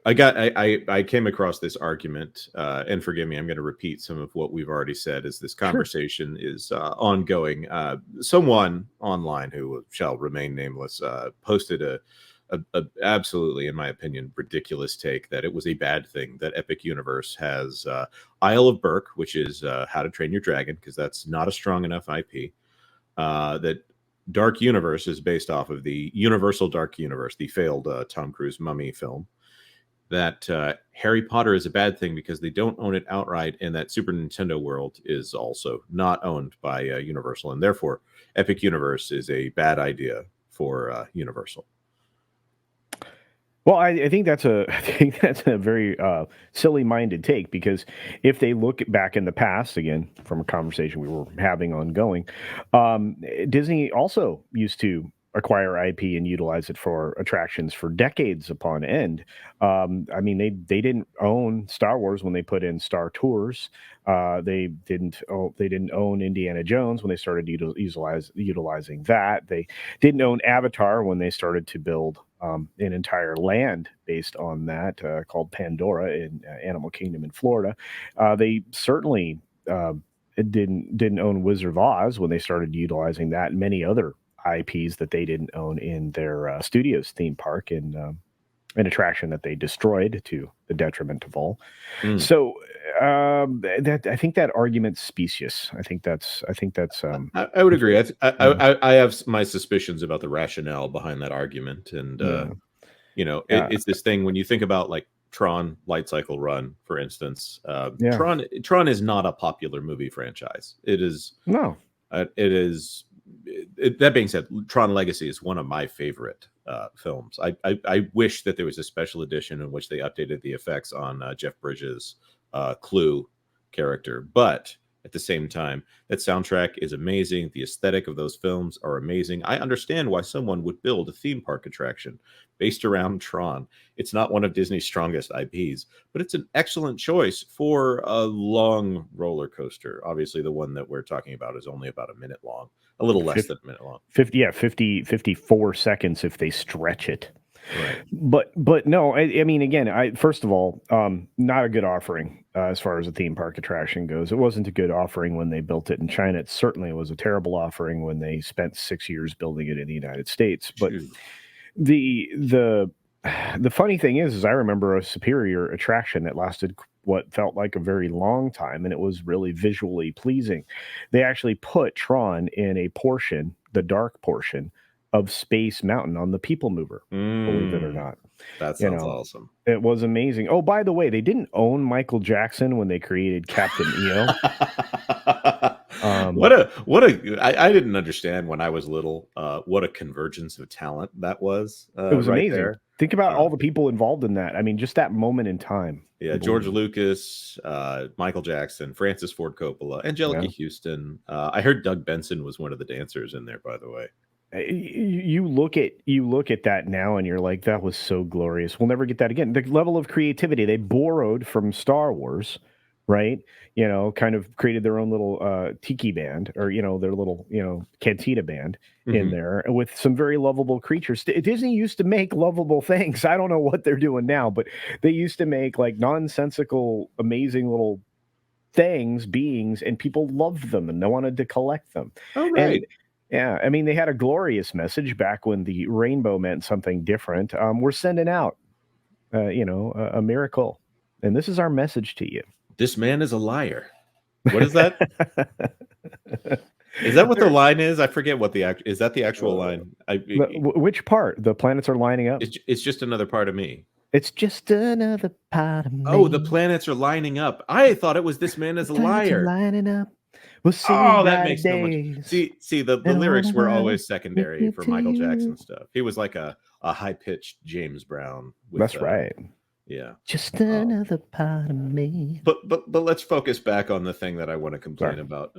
I came across this argument, and forgive me, I'm going to repeat some of what we've already said as this Sure. conversation is ongoing. Someone online who shall remain nameless posted a absolutely, in my opinion, ridiculous take that it was a bad thing that Epic Universe has Isle of Berk, which is How to Train Your Dragon, because that's not a strong enough IP. That Dark Universe is based off of the Universal Dark Universe, the failed Tom Cruise Mummy film. That Harry Potter is a bad thing because they don't own it outright, and that Super Nintendo World is also not owned by Universal, and therefore Epic Universe is a bad idea for Universal. Well, I think that's a I think that's a very silly-minded take because if they look back in the past, again from a conversation we were having ongoing, Disney also used to acquire IP and utilize it for attractions for decades upon end. I mean, they didn't own Star Wars when they put in Star Tours. They didn't own Indiana Jones when they started utilizing that. They didn't own Avatar when they started to build an entire land based on that called Pandora in Animal Kingdom in Florida. They certainly didn't own Wizard of Oz when they started utilizing that, and many other IPs that they didn't own in their studios theme park and an attraction that they destroyed to the detriment of all. So that I think that argument's specious. I think that's I would agree. I have my suspicions about the rationale behind that argument, and yeah. it's this thing when you think about like Tron Light Cycle Run, for instance. Yeah. Tron is not a popular movie franchise. It is No. it is. That being said, Tron Legacy is one of my favorite films. I wish that there was a special edition in which they updated the effects on Jeff Bridges' Clue character, but at the same time, that soundtrack is amazing. The aesthetic of those films are amazing. I understand why someone would build a theme park attraction based around Tron. It's not one of Disney's strongest IPs, but it's an excellent choice for a long roller coaster. Obviously, the one that we're talking about is only about a minute long, a little less than a minute long. 54 seconds if they stretch it. Right. But no, I mean, again, first of all, not a good offering as far as a theme park attraction goes. It wasn't a good offering when they built it in China. It certainly was a terrible offering when they spent 6 years building it in the United States. But the funny thing is I remember a Superior attraction that lasted what felt like a very long time, and it was really visually pleasing. They actually put Tron in a portion, the dark portion of Space Mountain on the People Mover, believe it or not. That sounds awesome. It was amazing. Oh, by the way, they didn't own Michael Jackson when they created Captain EO. I didn't understand when I was little what a convergence of talent that was. It was right amazing. there. Think about all the people involved in that. I mean, just that moment in time. Yeah, George Lucas, Michael Jackson, Francis Ford Coppola, Angelica Houston. I heard Doug Benson was one of the dancers in there, by the way. You look at that now and you're like, that was so glorious. We'll never get that again. The level of creativity they borrowed from Star Wars, right? Kind of created their own little tiki band, or their little cantina band in there with some very lovable creatures. Disney used to make lovable things. I don't know what they're doing now, but they used to make like nonsensical, amazing little beings, and people loved them and they wanted to collect them. Oh, right. And yeah, I mean, they had a glorious message back when the rainbow meant something different. We're sending out, a miracle, and this is our message to you. This man is a liar. What is that? Is that what the line is? I forget what is that the actual line? Which part? The planets are lining up. It's just another part of me. It's just another part of me. Oh, the planets are lining up. I thought it was this man is a liar. Lining up. We'll see. That makes so much. See, the lyrics were always secondary for Michael Jackson stuff. He was like a high pitched James Brown. That's right. Yeah. Just another part of me. But let's focus back on the thing that I want to complain about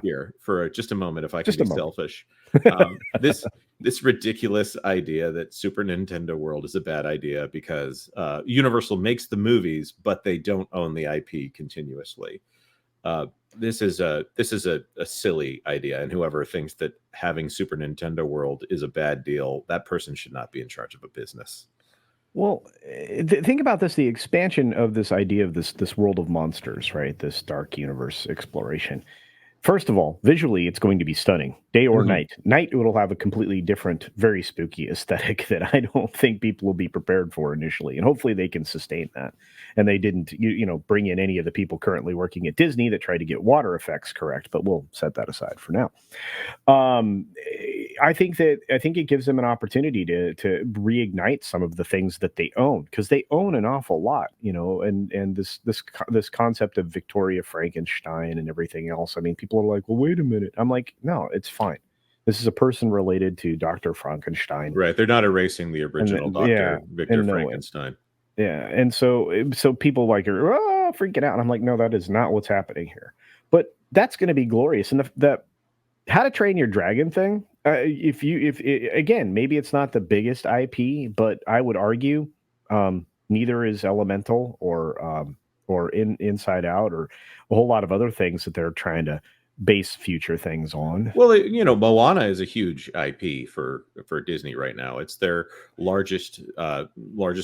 here for just a moment, if I can be selfish. This ridiculous idea that Super Nintendo World is a bad idea because Universal makes the movies, but they don't own the IP continuously. This is a silly idea, and whoever thinks that having Super Nintendo World is a bad deal, that person should not be in charge of a business. Well, think about this: the expansion of this idea of this world of monsters, right? This dark universe exploration. First of all, visually, it's going to be stunning, day or Mhm. night. Night, it'll have a completely different, very spooky aesthetic that I don't think people will be prepared for initially, and hopefully they can sustain that. And they didn't, bring in any of the people currently working at Disney that try to get water effects correct. But we'll set that aside for now. I think it gives them an opportunity to reignite some of the things that they own because they own an awful lot, and this concept of Victoria Frankenstein and everything else. I mean, people are like, "Well, wait a minute." I'm like, "No, it's fine. This is a person related to Dr. Frankenstein." Right, they're not erasing the And original yeah, Dr. Victor and no way. Frankenstein. Yeah, and so people like are freaking out. And I'm like, "No, that is not what's happening here." But that's going to be glorious, and the How to Train Your Dragon thing, if again, maybe it's not the biggest IP, but I would argue, neither is Elemental or Inside Out or a whole lot of other things that they're trying to base future things on. Well, Moana is a huge IP for Disney right now. It's their largest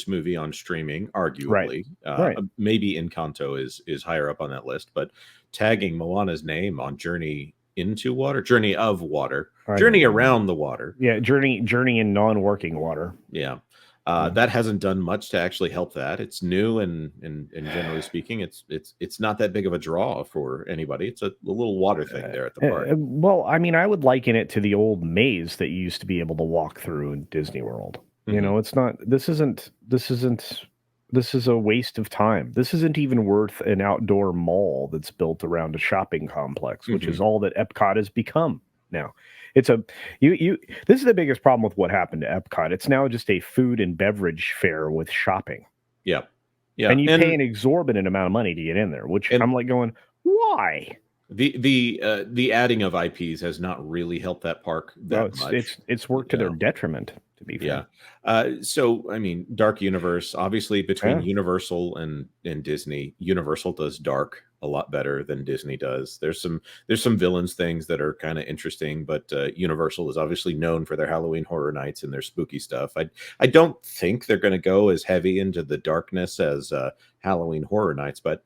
movie on streaming, Right. arguably. Right. Maybe Encanto is higher up on that list, but tagging Moana's name on Journey of Water, I Journey don't know. around the water. Yeah, Journey in non-working water. Yeah. Yeah. That hasn't done much to actually help that. It's new and generally speaking, it's not that big of a draw for anybody. It's a little water thing there at the park. Well, I mean, I would liken it to the old maze that you used to be able to walk through in Disney World. Mhm. It's not. This isn't. This is a waste of time. This isn't even worth an outdoor mall that's built around a shopping complex, which is Mhm. all that Epcot has become now. It's a you. This is the biggest problem with what happened to Epcot. It's now just a food and beverage fair with shopping, Yeah. Yeah. and you pay And an exorbitant amount of money to get in there. Which and I'm like going, why? the adding of IPs has not really helped that park Well, that much. it's worked to their Yeah. detriment, to be Yeah. fair. So I mean, Dark Universe, obviously between Yeah. Universal and Disney, Universal does dark a lot better than Disney does. There's some villains things that are kind of interesting, but Universal is obviously known for their Halloween horror nights and their spooky stuff. I don't think they're going to go as heavy into the darkness as Halloween horror nights, but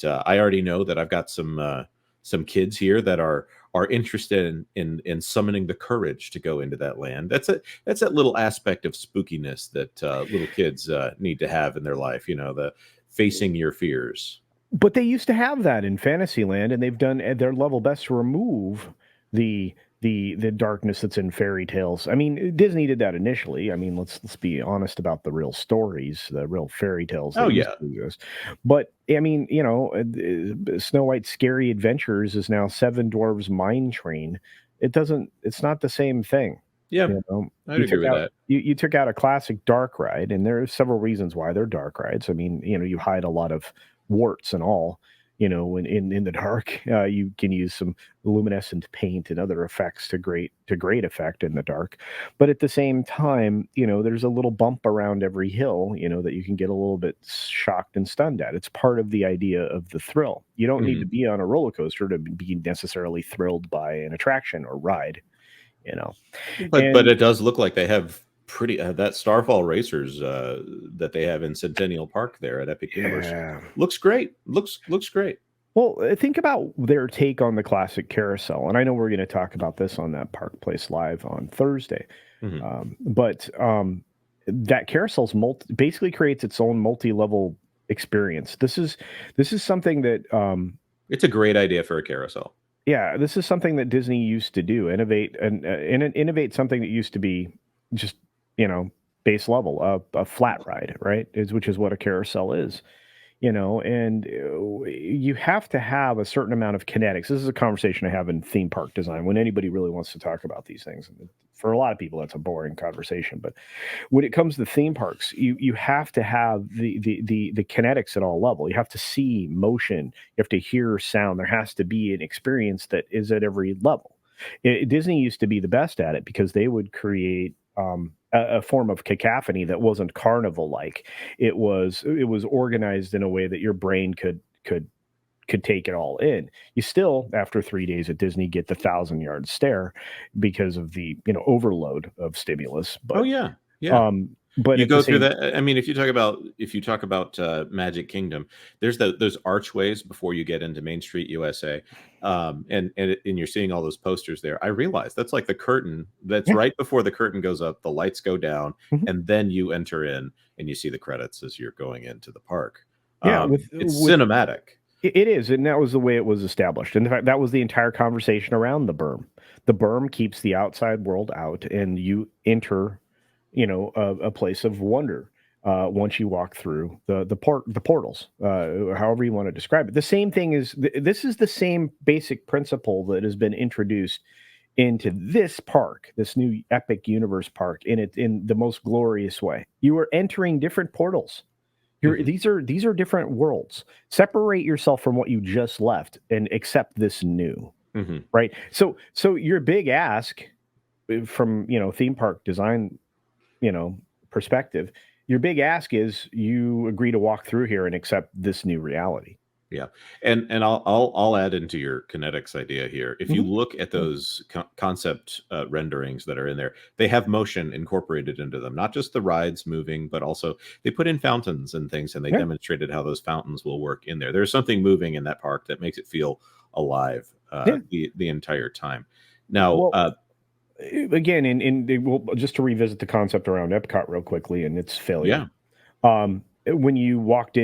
I already know that I've got some kids here that are interested in summoning the courage to go into that land. That's that little aspect of spookiness that little kids need to have in their life. The facing your fears. But they used to have that in Fantasyland, and they've done at their level best to remove the the darkness that's in fairy tales. I mean, Disney did that initially. I mean, let's be honest about the real stories, the real fairy tales Oh that used yeah, to exist. But I mean, Snow White's Scary Adventures is now Seven Dwarves Mine Train. It's not the same thing. yeah, You know, I'd agree with that. you took out a classic dark ride, and there are several reasons why they're dark rides. I mean, you hide a lot of warts and all. When in the dark, you can use some luminescent paint and other effects to great effect in the dark. But at the same time, there's a little bump around every hill, that you can get a little bit shocked and stunned at. It's part of the idea of the thrill. You don't need to Mhm. be on a roller coaster to be necessarily thrilled by an attraction or ride. You know, But and it does look like they have pretty that Starfall Racers that they have in Centennial Park there at Epic Universe yeah. looks great. Looks great. Well, think about their take on the classic carousel, and I know we're going to talk about this on that Park Place Live on Thursday. Mhm. But that carousel's basically creates its own multi-level experience. This is something that It's a great idea for a carousel. yeah, this is something that Disney used to do, innovate and innovate something that used to be just base level, a flat ride, right? Which is what a carousel is. And you have to have a certain amount of kinetics. This is a conversation I have in theme park design when anybody really wants to talk about these things. And for a lot of people, that's a boring conversation. But when it comes to theme parks, you have to have the kinetics at all level. You have to see motion. You have to hear sound. There has to be an experience that is at every level. Disney used to be the best at it because they would create a form of cacophony that wasn't carnival like. It was organized in a way that your brain could take it all in. You still, after 3 days at Disney, get the 1,000-yard stare because of the overload of stimulus. Oh But yeah. Yeah. But You at the go through same that. I mean, if you talk about Magic Kingdom, there's those archways before you get into Main Street USA, and you're seeing all those posters there. I realize that's like the curtain. That's yeah, right before the curtain goes up. The lights go down, mhm. and then you enter in, and you see the credits as you're going into the park. Yeah, It's with cinematic. it is, and that was the way it was established. And in fact, that was the entire conversation around the berm. The berm keeps the outside world out, and you enter, a place of wonder once you walk through the portals, however you want to describe it. The same thing is this is the same basic principle that has been introduced into this park, this new Epic Universe park, in the most glorious way. You are entering different portals. Mhm, These are different worlds. Separate yourself from what you just left and accept this new, mhm. right? So your big ask from theme park design, you know, perspective, your big ask is you agree to walk through here and accept this new reality. Yeah, and I'll add into your kinetics idea here. If you Mhm. look at Yeah. those concept renderings that are in there, they have motion incorporated into them. Not just the rides moving, but also they put in fountains and things, and they Yeah. demonstrated how those fountains will work in there. There's something moving in that park that makes it feel alive Yeah. the entire time. Now, Well, again, well, just to revisit the concept around Epcot real quickly and its failure. yeah, When you walked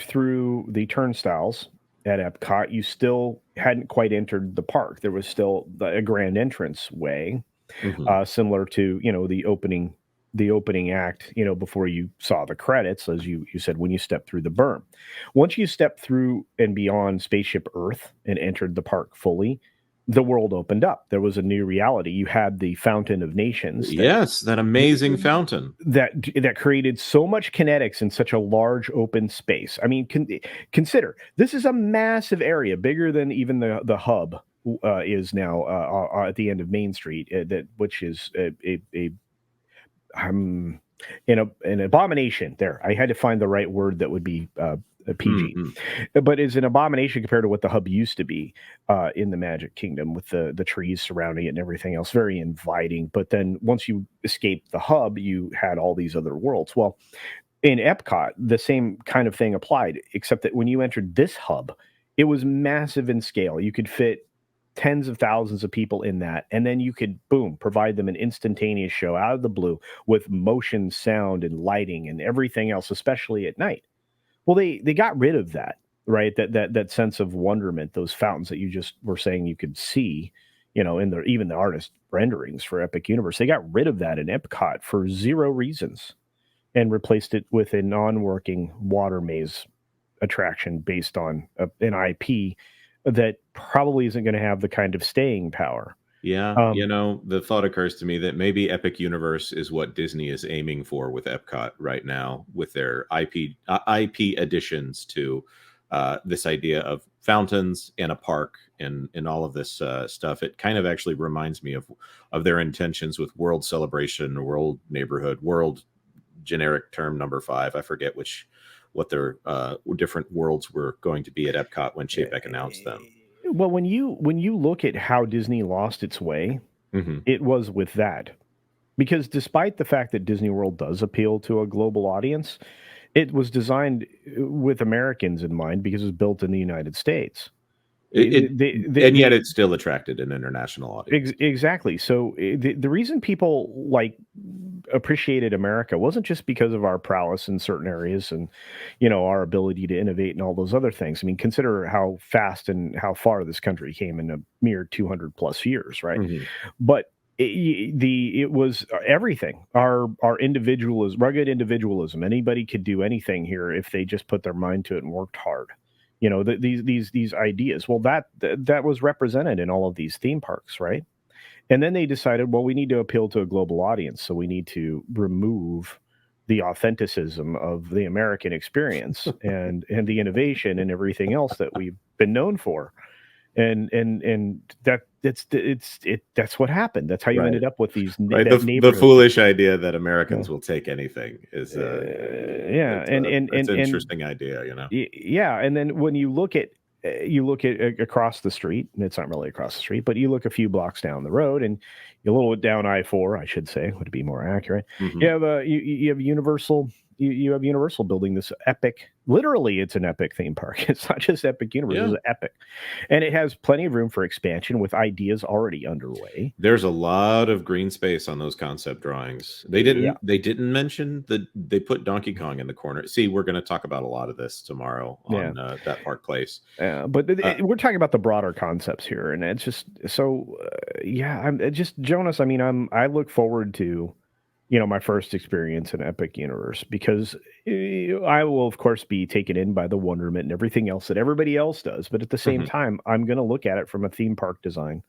through the turnstiles at Epcot, you still hadn't quite entered the park. There was still a grand entrance way, hmm similar to the opening act, before you saw the credits, as you said, when you stepped through the berm. Once you stepped through and beyond Spaceship Earth and entered the park fully, the world opened up. There was a new reality. You had the Fountain of Nations yes, that amazing fountain. that created so much kinetics in such a large open space. I mean, consider this is a massive area, bigger than even the hub is now at the end of Main Street, that which is um, an abomination. There, I had to find the right word that would be PG, hmm but is an abomination compared to what the hub used to be in the Magic Kingdom, with the trees surrounding it and everything else. Very inviting. But then once you escaped the hub, you had all these other worlds. Well, in Epcot, the same kind of thing applied, except that when you entered this hub, it was massive in scale. You could fit tens of thousands of people in that, and then you could, boom, provide them an instantaneous show out of the blue with motion, sound, and lighting and everything else, especially at night. Well, they got rid of that, right? That sense of wonderment, those fountains that you just were saying you could see, in the even the artist renderings for Epic Universe. They got rid of that in Epcot for zero reasons and replaced it with a non-working water maze attraction based on an IP that probably isn't going to have the kind of staying power. Yeah, Um, the thought occurs to me that maybe Epic Universe is what Disney is aiming for with Epcot right now, with their IP additions to this idea of fountains and a park and all of this stuff. It kind of actually reminds me of their intentions with World Celebration, World Neighborhood, World generic term number five. I forget what their different worlds were going to be at Epcot when Chapek announced them. well, when you look at how Disney lost its way, hmm it was with that. Because despite the fact that Disney World does appeal to a global audience, it was designed with Americans in mind because it was built in the United States. It, The, the, and yet the, it still attracted an international audience. exactly. So the reason people appreciated America wasn't just because of our prowess in certain areas and our ability to innovate and all those other things. I mean, consider how fast and how far this country came in a mere 200 plus years, right? Mhm. But it was everything. Our rugged individualism. Anybody could do anything here if they just put their mind to it and worked hard. These ideas. Well, that was represented in all of these theme parks, right? And then they decided, well, we need to appeal to a global audience, so we need to remove the authenticism of the American experience and the innovation and everything else that we've been known for. And that's what happened. That's how you Right. ended up with Right. that The neighborhood. foolish idea that Yeah, Americans will take anything is yeah, that's and an interesting idea. yeah, and then when you look at you look at across the street, and it's not really across the street, but you look a few blocks down the road, and a little bit down I-4, I should say, would be more accurate. You Hmm. have you have Universal. You have Universal building this epic. Literally, it's an epic theme park. It's not just Epic Universe; Yeah. it's epic, and it has plenty of room for expansion with ideas already underway. There's a lot of green space on those concept drawings. They Yeah, didn't mention that they put Donkey Kong in the corner. See, we're going to talk about a lot of this tomorrow yeah. on that Park Place. But Uh, we're talking about the broader concepts here, and it's just so. Yeah, I'm just Jonas. I mean, I look forward to my first experience in Epic Universe because I will, of course, be taken in by the wonderment and everything else that everybody else does. But at the same mhm. time, I'm going to look at it from a theme park design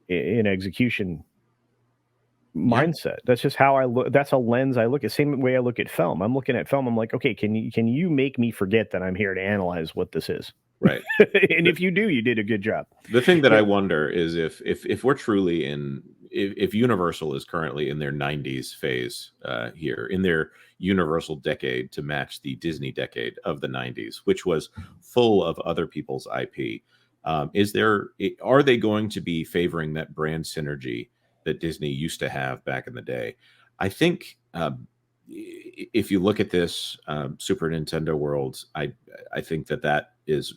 in execution Yeah, mindset. That's just how I look. That's a lens I look at. Same way I look at film. I'm looking at film. I'm like, okay, can you make me forget that I'm here to analyze what this is? right. And if you do, you did a good job. The thing that Yeah, I wonder is if we're truly in if Universal is currently in their 90s phase here, in their Universal decade to match the Disney decade of the 90s, which was full of other people's IP. Are they going to be favoring that brand synergy that Disney used to have back in the day? I think if you look at this Super Nintendo world, I think that is,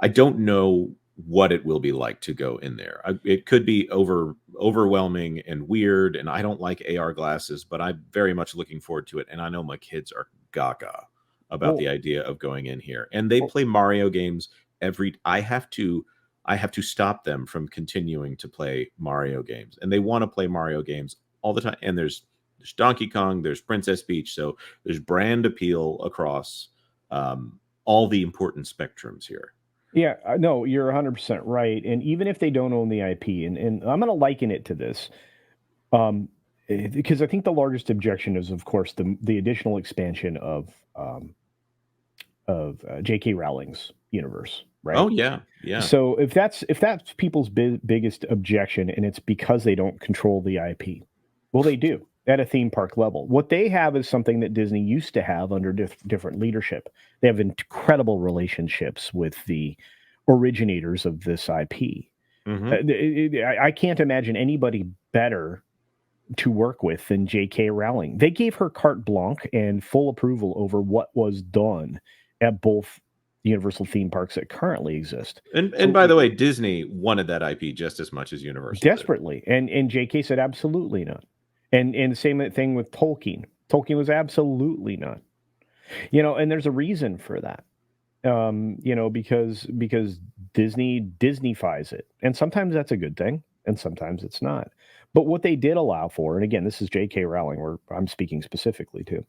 I don't know what it will be like to go in there. It could be overwhelming and weird, and I don't like AR glasses, but I'm very much looking forward to it. And I know my kids are gaga about the well, idea of going in here. And they well, play Mario games every. I have to stop them from continuing to play Mario games, and they want to play Mario games all the time. And there's Donkey Kong, there's Princess Peach, so there's brand appeal across all the important spectrums here. yeah, no, you're 100% right. And even if they don't own the IP, and I'm going to liken it to this, um, because I think the largest objection is, of course, the additional expansion of J.K. Rowling's universe, Oh right? yeah, yeah. So if that's people's biggest objection, and it's because they don't control the IP, well, they do at a theme park level. What they have is something that Disney used to have under different leadership. They have incredible relationships with the originators of this IP. Hmm. I can't imagine anybody better to work with than J.K. Rowling. They gave her carte blanche and full approval over what was done at both Universal theme parks that currently exist. And So by the way, Disney wanted that IP just as much as Universal did. desperately, and J.K. said absolutely not. And the same thing with Tolkien. Tolkien was absolutely not. And there's a reason for that. Because Disneyfies it, and sometimes that's a good thing, and sometimes it's not. But what they did allow for, and again, this is J.K. Rowling, where I'm speaking specifically to,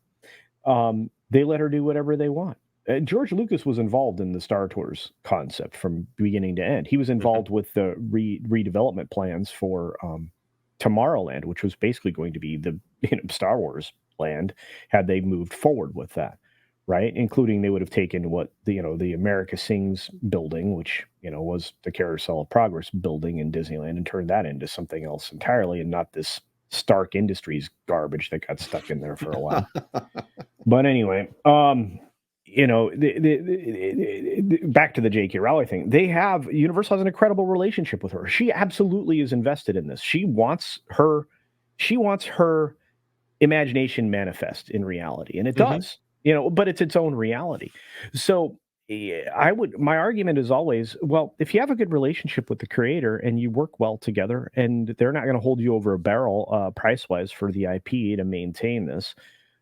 they let her do whatever they want. George Lucas was involved in the Star Tours concept from beginning to end. He was Mhm. involved with the redevelopment plans for Tomorrowland, which was basically going to be the Star Wars land had they moved forward with that, right? Including they would have taken what the America Sings building, which was the Carousel of Progress building in Disneyland, and turned that into something else entirely, and not this Stark Industries garbage that got stuck in there for a while. But anyway, back to the J.K. Rowling thing. Universal has an incredible relationship with her. She absolutely is invested in this. She wants her imagination manifest in reality, and it Mhm. does. But it's its own reality. So my argument is always, well, if you have a good relationship with the creator and you work well together, and they're not going to hold you over a barrel price wise for the IP to maintain this,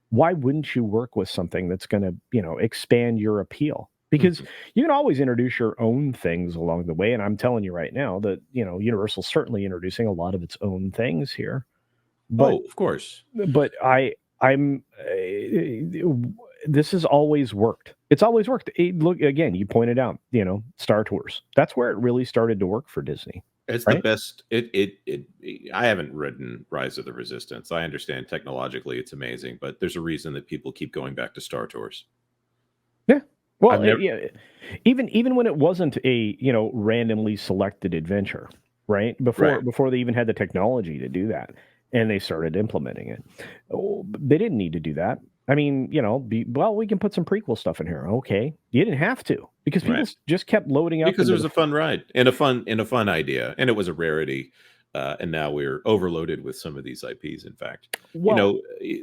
why wouldn't you work with something that's going to, expand your appeal? Because Mhm. you can always introduce your own things along the way. And I'm telling you right now that, Universal's certainly introducing a lot of its own things here. But Oh, of course. but I'm this has always worked. It's always worked. Look again, you pointed out, Star Tours. That's where it really started to work for Disney, It's the right? best. I haven't ridden Rise of the Resistance. I understand technologically it's amazing, but there's a reason that people keep going back to Star Tours. Yeah. I've Well, never. yeah, even when it wasn't a randomly selected adventure, right? Before Right. before they even had the technology to do that, and they started implementing it. Oh, they didn't need to do that. I mean, well, we can put some prequel stuff in here. Okay, you didn't have to because people Right. just kept loading up Because it into was a fun ride and a fun idea, and it was a rarity. And now we're overloaded with some of these IPs. In fact, well,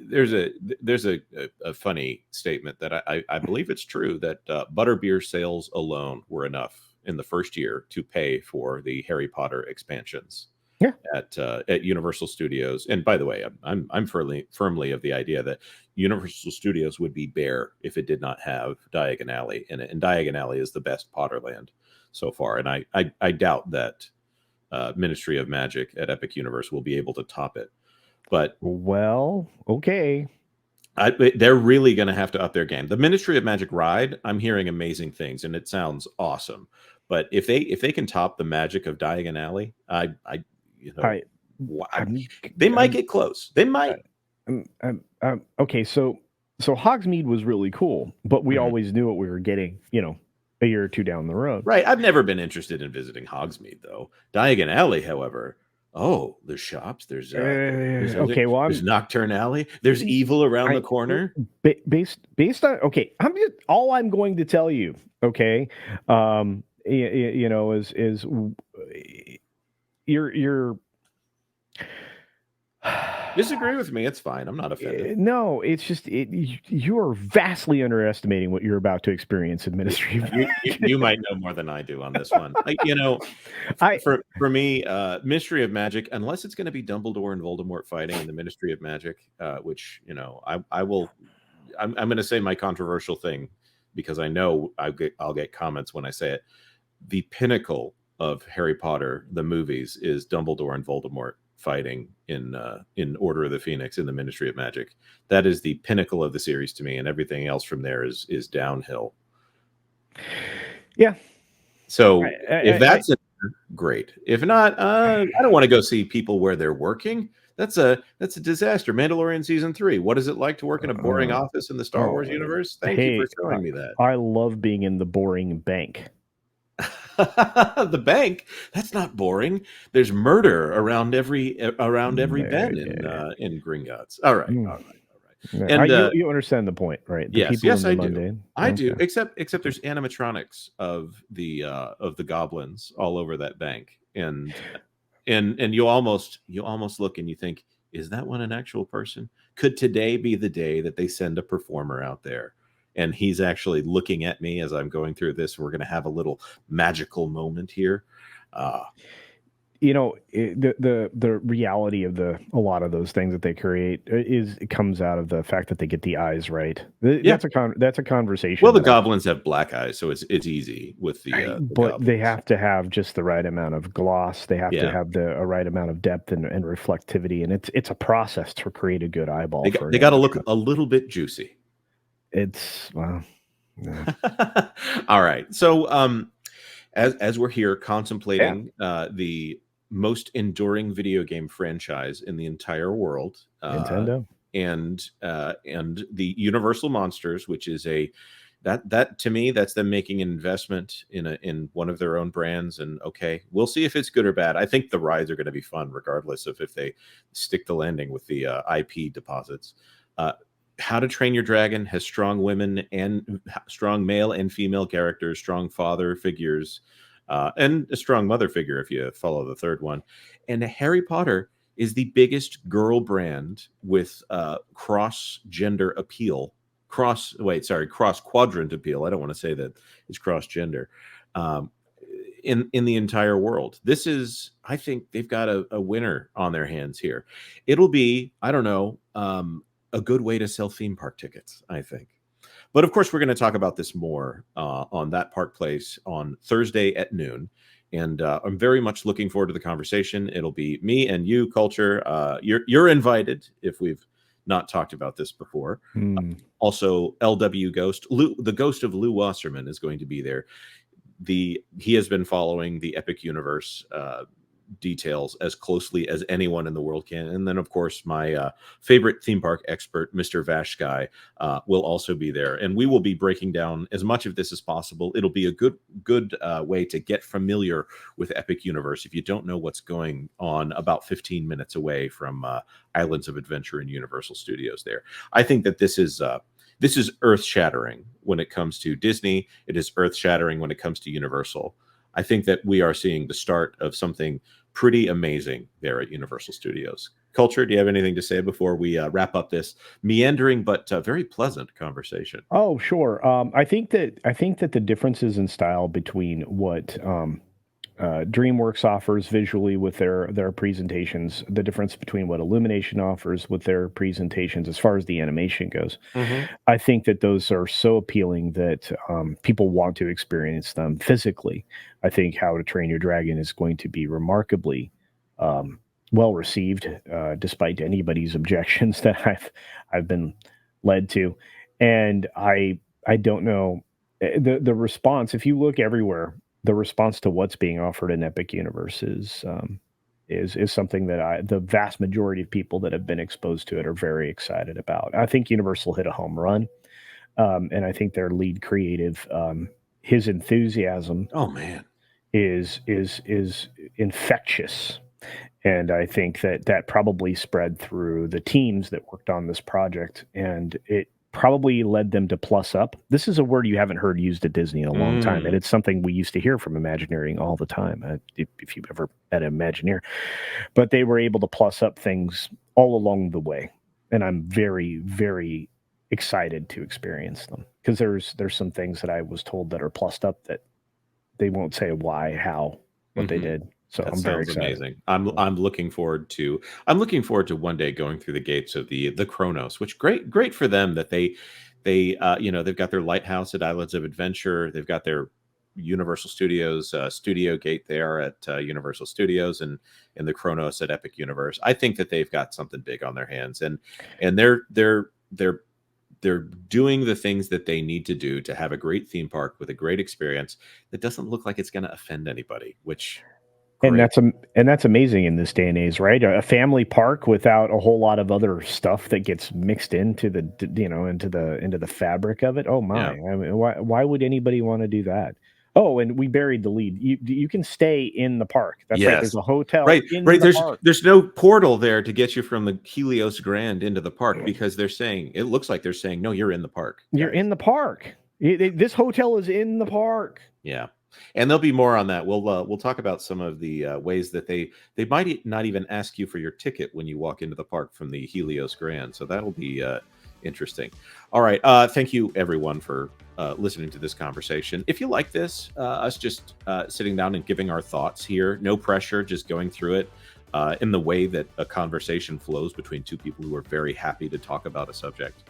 there's a funny statement that I believe it's true that butterbeer sales alone were enough in the first year to pay for the Harry Potter expansions yeah, at Universal Studios. And by the way, I'm firmly of the idea that Universal Studios would be bare if it did not have Diagon Alley in it. And Diagon Alley is the best Potterland so far. And I doubt that Ministry of Magic at Epic Universe will be able to top it. But well, okay. they're really going to have to up their game. The Ministry of Magic ride, I'm hearing amazing things, and it sounds awesome. But if they can top the magic of Diagon Alley, I you know, I, I'm, they might I'm, get close. They might. okay. So Hogsmeade was really cool, but we Mhm. always knew what we were getting. A year or two down the road. Right. I've never been interested in visiting Hogsmeade though. Diagon Alley, however, oh, there's shops. Okay, well, There's Nocturne Alley. There's evil around the I corner. based on okay. All I'm going to tell you. Okay, is you're Disagree with me. It's fine. I'm not offended. no, it's just you are vastly underestimating what you're about to experience in Ministry of You might know more than I do on this one. I For me, Mystery of Magic, unless it's going to be Dumbledore and Voldemort fighting in the Ministry of Magic, which I will. I'm going to say my controversial thing because I know I'll get comments when I say it. The pinnacle of Harry Potter, the movies, is Dumbledore and Voldemort fighting in Order of the Phoenix in the Ministry of Magic. That is the pinnacle of the series to me, and everything else from there is downhill. yeah. So if I that's it, great. If not, I don't want to go see people where they're working. That's a disaster. Mandalorian season 3. What is it like to work in a boring uh, office in the Star oh Wars universe? Thank you for hey, showing me that. I love being in the boring bank. The bank, that's not boring. There's murder around every bend in Gringotts. All right, all Mm. right, all right. Yeah, And you understand the point, right? The yes, people yes, in the I do. mundane. I do. Okay. Except there's animatronics of the goblins all over that bank, and you almost look and you think, is that one an actual person? Could today be the day that they send a performer out there and he's actually looking at me as I'm going through this? We're going to have a little magical moment here. Uh, The reality of a lot of those things that they create it comes out of the fact that they get the eyes right. yeah. That's a Well, conversation the that goblins have black eyes, so it's easy with the but they goblins. have to have just the right amount of gloss. They have to Yeah, have the a right amount of depth and reflectivity, and it's a process to create a good eyeball for an they got to look animatronic. a little bit juicy. It's well, yeah. All right. So, as we're here Yeah, contemplating the most enduring video game franchise in the entire world, Nintendo. and the Universal Monsters, which is that to me, that's them making an investment in one of their own brands. And okay, we'll see if it's good or bad. I think the rides are going to be fun, regardless of if they stick the landing with the IP deposits. Uh, how to Train Your Dragon has strong women and strong male and female characters, strong father figures, and a strong mother figure if you follow the third one. And Harry Potter is the biggest girl brand with cross gender appeal. Cross quadrant appeal. I don't want to say that it's cross gender. Um, in the entire world. This is, I think they've got a winner on their hands here. It'll be, I don't know, a good way to sell theme park tickets, I think. But of course, we're going to talk about this more on That Park Place on Thursday at noon. And I'm very much looking forward to the conversation. It'll be me and you, Culture. You're invited if we've not talked about this before. Hmm. Also, LW Ghost, the ghost of Lou Wasserman is going to be there. He has been following the Epic Universe details as closely as anyone in the world can. And then, of course, my favorite theme park expert, Mr. Vashkai, will also be there, and we will be breaking down as much of this as possible. It'll be a good way to get familiar with Epic Universe if you don't know what's going on about 15 minutes away from Islands of Adventure and Universal Studios. There, I think that this is earth-shattering when it comes to Disney. It is earth-shattering when it comes to Universal. I think that we are seeing the start of something pretty amazing there at Universal Studios. Culture, do you have anything to say before we wrap up this meandering but very pleasant conversation? Oh, sure. I think that the differences in style between what DreamWorks offers visually with their presentations, the difference between what Illumination offers with their presentations as far as the animation goes, Hmm. I think that those are so appealing that people want to experience them physically. I think How to Train Your Dragon is going to be remarkably um, well received, despite anybody's objections that I've been led to, and I don't know the response. If you look everywhere, the response to what's being offered in Epic Universe is something that the vast majority of people that have been exposed to it are very excited about. I think Universal hit a home run, and I think their lead creative, his enthusiasm Oh man. is infectious, and I think that that probably spread through the teams that worked on this project, and it probably led them to plus up. This is a word you haven't heard used at Disney in a long time, and Mm. it's something we used to hear from Imagineering all the time. If you've ever met an Imagineer, but they were able to plus up things all along the way, and I'm very, very excited to experience them because there's some things that I was told that are plussed up that they won't say why, how, what they Hmm. did. So That I'm very sounds excited. amazing. Yeah. I'm looking forward to one day going through the gates of the Kronos, which great for them that they've got their lighthouse at Islands of Adventure. They've got their Universal Studios studio gate there at Universal Studios, and the Kronos at Epic Universe. I think that they've got something big on their hands, and they're doing the things that they need to do to have a great theme park with a great experience that doesn't look like it's going to offend anybody, which And great. that's amazing in this day and age, right? A family park without a whole lot of other stuff that gets mixed into the fabric of it. Oh my! Yeah. I mean, why would anybody want to do that? Oh, and we buried the lead. You can stay in the park. That's right. There's Yes. a hotel Right, in right. the There's park. there's no portal there to get you from the Helios Grand into the park because they're saying it looks like they're saying, no, you're in the park, You're guys. in the park. This hotel is in the park. Yeah. And there'll be more on that. We'll talk about some of the ways that they might not even ask you for your ticket when you walk into the park from the Helios Grand. So that'll be interesting. All right. Thank you everyone for listening to this conversation. If you like this, us just sitting down and giving our thoughts here, no pressure, just going through it in the way that a conversation flows between two people who are very happy to talk about a subject.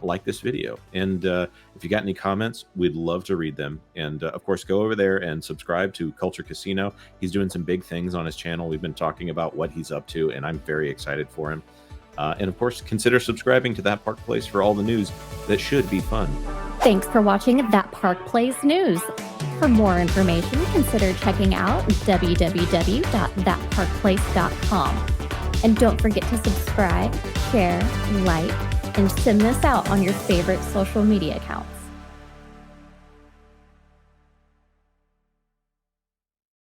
Like this video. And if you got any comments, we'd love to read them. And of course, go over there and subscribe to Culture Casino. He's doing some big things on his channel. We've been talking about what he's up to, and I'm very excited for him. And of course, consider subscribing to That Park Place for all the news that should be fun. Thanks for watching That Park Plays News. For more information, consider checking out www.thatparkplace.com. And don't forget to subscribe, share, like, and send this out on your favorite social media accounts.